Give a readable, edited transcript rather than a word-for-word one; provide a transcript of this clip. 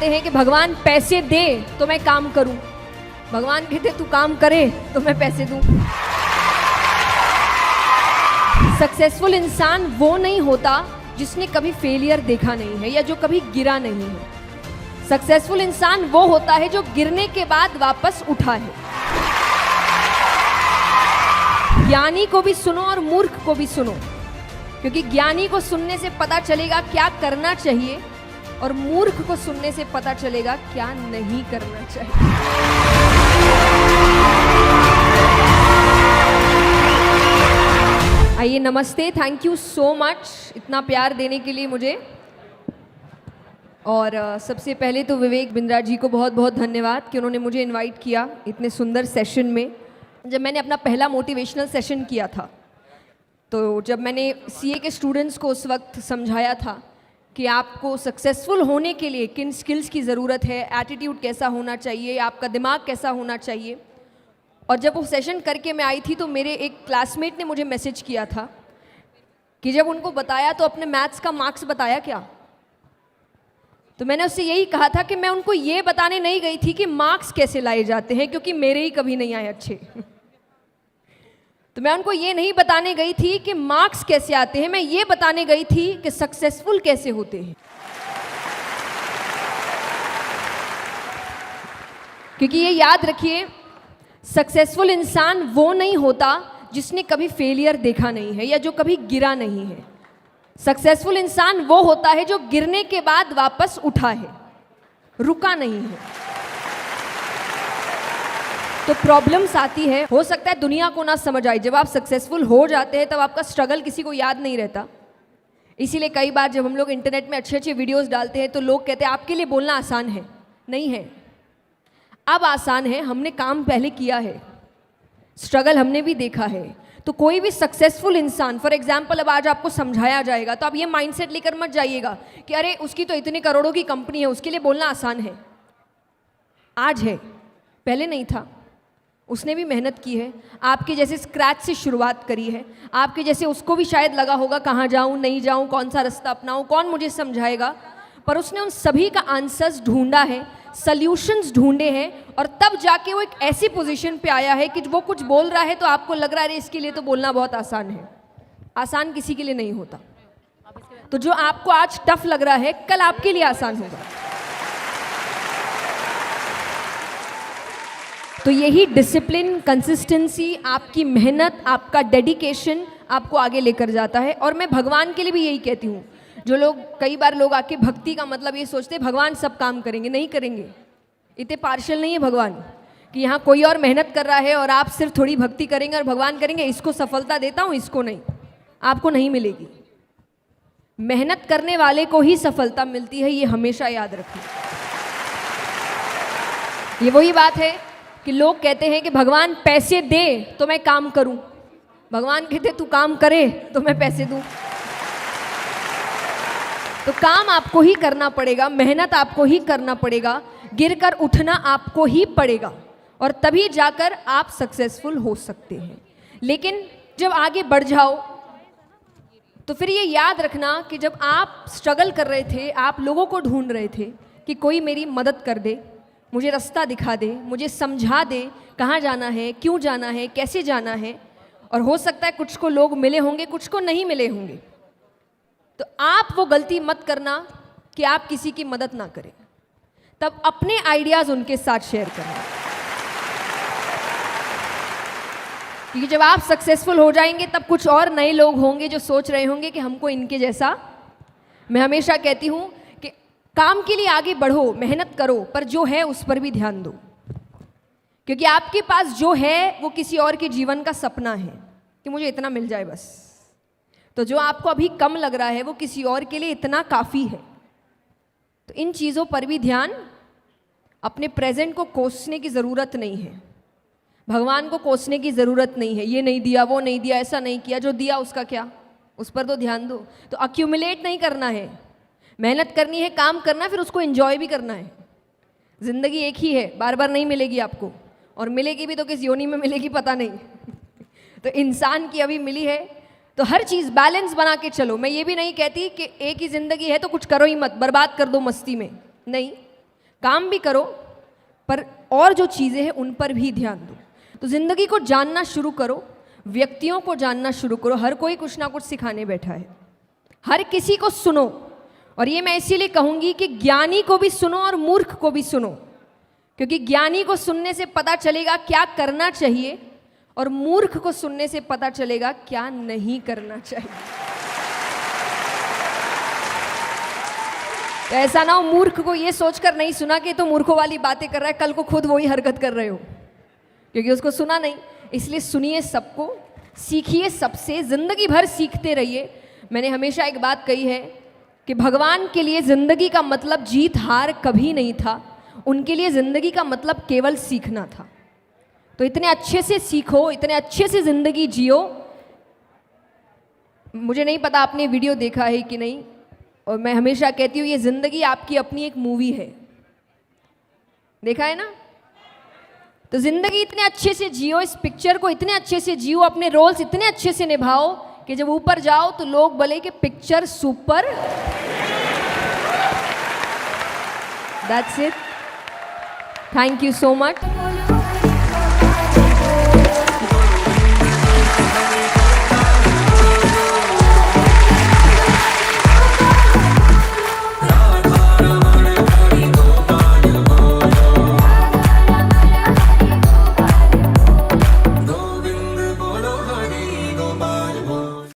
कहते हैं कि भगवान पैसे दे तो मैं काम करूं, भगवान कहते तू काम करे तो मैं पैसे दूं। सक्सेसफुल इंसान वो नहीं होता जिसने कभी फेलियर देखा नहीं है या जो कभी गिरा नहीं है। सक्सेसफुल इंसान वो होता है जो गिरने के बाद वापस उठा है। ज्ञानी को भी सुनो और मूर्ख को भी सुनो, क्योंकि ज्ञानी को सुनने से पता चलेगा क्या करना चाहिए और मूर्ख को सुनने से पता चलेगा क्या नहीं करना चाहिए। आइए, नमस्ते, थैंक यू सो मच इतना प्यार देने के लिए मुझे। और सबसे पहले तो विवेक बिंद्रा जी को बहुत बहुत धन्यवाद कि उन्होंने मुझे इनवाइट किया इतने सुंदर सेशन में। जब मैंने अपना पहला मोटिवेशनल सेशन किया था, तो जब मैंने सीए के स्टूडेंट्स को उस वक्त समझाया था कि आपको सक्सेसफुल होने के लिए किन स्किल्स की ज़रूरत है, एटीट्यूड कैसा होना चाहिए, आपका दिमाग कैसा होना चाहिए, और जब वो सेशन करके मैं आई थी तो मेरे एक क्लासमेट ने मुझे मैसेज किया था कि जब उनको बताया तो अपने मैथ्स का मार्क्स बताया क्या। तो मैंने उससे यही कहा था कि मैं उनको ये बताने नहीं गई थी कि मार्क्स कैसे लाए जाते हैं, क्योंकि मेरे ही कभी नहीं आए अच्छे। तो मैं उनको ये नहीं बताने गई थी कि मार्क्स कैसे आते हैं, मैं ये बताने गई थी कि सक्सेसफुल कैसे होते हैं। क्योंकि ये याद रखिए, सक्सेसफुल इंसान वो नहीं होता जिसने कभी फेलियर देखा नहीं है या जो कभी गिरा नहीं है। सक्सेसफुल इंसान वो होता है जो गिरने के बाद वापस उठा है, रुका नहीं है। तो प्रॉब्लम्स आती है, हो सकता है दुनिया को ना समझ आए। जब आप सक्सेसफुल हो जाते हैं तब आपका स्ट्रगल किसी को याद नहीं रहता। इसीलिए कई बार जब हम लोग इंटरनेट में अच्छे अच्छे वीडियोस डालते हैं तो लोग कहते हैं आपके लिए बोलना आसान है। नहीं है, अब आसान है, हमने काम पहले किया है, स्ट्रगल हमने भी देखा है। तो कोई भी सक्सेसफुल इंसान, फॉर एग्जाम्पल अब आज आपको समझाया जाएगा तो आप ये माइंडसेट लेकर मत जाइएगा कि अरे उसकी तो इतने करोड़ों की कंपनी है, उसके लिए बोलना आसान है। आज है, पहले नहीं था। उसने भी मेहनत की है, आपके जैसे स्क्रैच से शुरुआत करी है। आपके जैसे उसको भी शायद लगा होगा कहाँ जाऊँ, नहीं जाऊँ, कौन सा रास्ता अपनाऊँ, कौन मुझे समझाएगा। पर उसने उन सभी का आंसर्स ढूंढा है, सल्यूशंस ढूंढे हैं, और तब जाके वो एक ऐसी पोजीशन पे आया है कि वो कुछ बोल रहा है तो आपको लग रहा है इसके लिए तो बोलना बहुत आसान है। आसान किसी के लिए नहीं होता। तो जो आपको आज टफ लग रहा है कल आपके लिए आसान होगा। तो यही डिसिप्लिन, कंसिस्टेंसी, आपकी मेहनत, आपका डेडिकेशन आपको आगे लेकर जाता है। और मैं भगवान के लिए भी यही कहती हूँ। जो लोग, कई बार लोग आके भक्ति का मतलब ये सोचते हैं भगवान सब काम करेंगे, नहीं करेंगे। इतने पार्शियल नहीं है भगवान कि यहाँ कोई और मेहनत कर रहा है और आप सिर्फ थोड़ी भक्ति करेंगे और भगवान करेंगे इसको सफलता देता हूँ, इसको नहीं। आपको नहीं मिलेगी। मेहनत करने वाले को ही सफलता मिलती है, ये हमेशा याद रखिए। ये वही बात है कि लोग कहते हैं कि भगवान पैसे दे तो मैं काम करूं, भगवान कहते तू काम करे तो मैं पैसे दूं। तो काम आपको ही करना पड़ेगा, मेहनत आपको ही करना पड़ेगा, गिरकर उठना आपको ही पड़ेगा, और तभी जाकर आप सक्सेसफुल हो सकते हैं। लेकिन जब आगे बढ़ जाओ तो फिर ये याद रखना कि जब आप स्ट्रगल कर रहे थे, आप लोगों को ढूंढ रहे थे कि कोई मेरी मदद कर दे, मुझे रास्ता दिखा दे, मुझे समझा दे कहाँ जाना है, क्यों जाना है, कैसे जाना है। और हो सकता है कुछ को लोग मिले होंगे, कुछ को नहीं मिले होंगे। तो आप वो गलती मत करना कि आप किसी की मदद ना करें। तब अपने आइडियाज़ उनके साथ शेयर करें, क्योंकि जब आप सक्सेसफुल हो जाएंगे तब कुछ और नए लोग होंगे जो सोच रहे होंगे कि हमको इनके जैसा। मैं हमेशा कहती हूँ कि काम के लिए आगे बढ़ो, मेहनत करो, पर जो है उस पर भी ध्यान दो, क्योंकि आपके पास जो है वो किसी और के जीवन का सपना है कि मुझे इतना मिल जाए बस। तो जो आपको अभी कम लग रहा है वो किसी और के लिए इतना काफ़ी है। तो इन चीज़ों पर भी ध्यान, अपने प्रेजेंट को कोसने की ज़रूरत नहीं है, भगवान को कोसने की ज़रूरत नहीं है। ये नहीं दिया, वो नहीं दिया, ऐसा नहीं किया, जो दिया उसका क्या, उस पर तो ध्यान दो। तो अक्यूमुलेट नहीं करना है, मेहनत करनी है, काम करना है, फिर उसको एंजॉय भी करना है। ज़िंदगी एक ही है, बार बार नहीं मिलेगी आपको, और मिलेगी भी तो किस योनि में मिलेगी पता नहीं। तो इंसान की अभी मिली है तो हर चीज़ बैलेंस बना के चलो। मैं ये भी नहीं कहती कि एक ही ज़िंदगी है तो कुछ करो ही मत, बर्बाद कर दो मस्ती में, नहीं। काम भी करो, पर और जो चीज़ें हैं उन पर भी ध्यान दो। तो ज़िंदगी को जानना शुरू करो, व्यक्तियों को जानना शुरू करो। हर कोई कुछ ना कुछ सिखाने बैठा है, हर किसी को सुनो। और ये मैं इसीलिए कहूँगी कि ज्ञानी को भी सुनो और मूर्ख को भी सुनो, क्योंकि ज्ञानी को सुनने से पता चलेगा क्या करना चाहिए, और मूर्ख को सुनने से पता चलेगा क्या नहीं करना चाहिए। तो ऐसा ना हो मूर्ख को ये सोचकर नहीं सुना कि तो मूर्खों वाली बातें कर रहा है, कल को खुद वही हरकत कर रहे हो, क्योंकि उसको सुना नहीं। इसलिए सुनिए सबको, सीखिए सबसे, जिंदगी भर सीखते रहिए। मैंने हमेशा एक बात कही है कि भगवान के लिए जिंदगी का मतलब जीत हार कभी नहीं था, उनके लिए जिंदगी का मतलब केवल सीखना था। तो इतने अच्छे से सीखो, इतने अच्छे से जिंदगी जियो। मुझे नहीं पता आपने वीडियो देखा है कि नहीं, और मैं हमेशा कहती हूँ ये जिंदगी आपकी अपनी एक मूवी है, देखा है ना? तो जिंदगी इतने अच्छे से जियो, इस पिक्चर को इतने अच्छे से जियो, अपने रोल्स इतने अच्छे से निभाओ कि जब ऊपर जाओ तो लोग बोले कि picture super. That's it, thank you so much.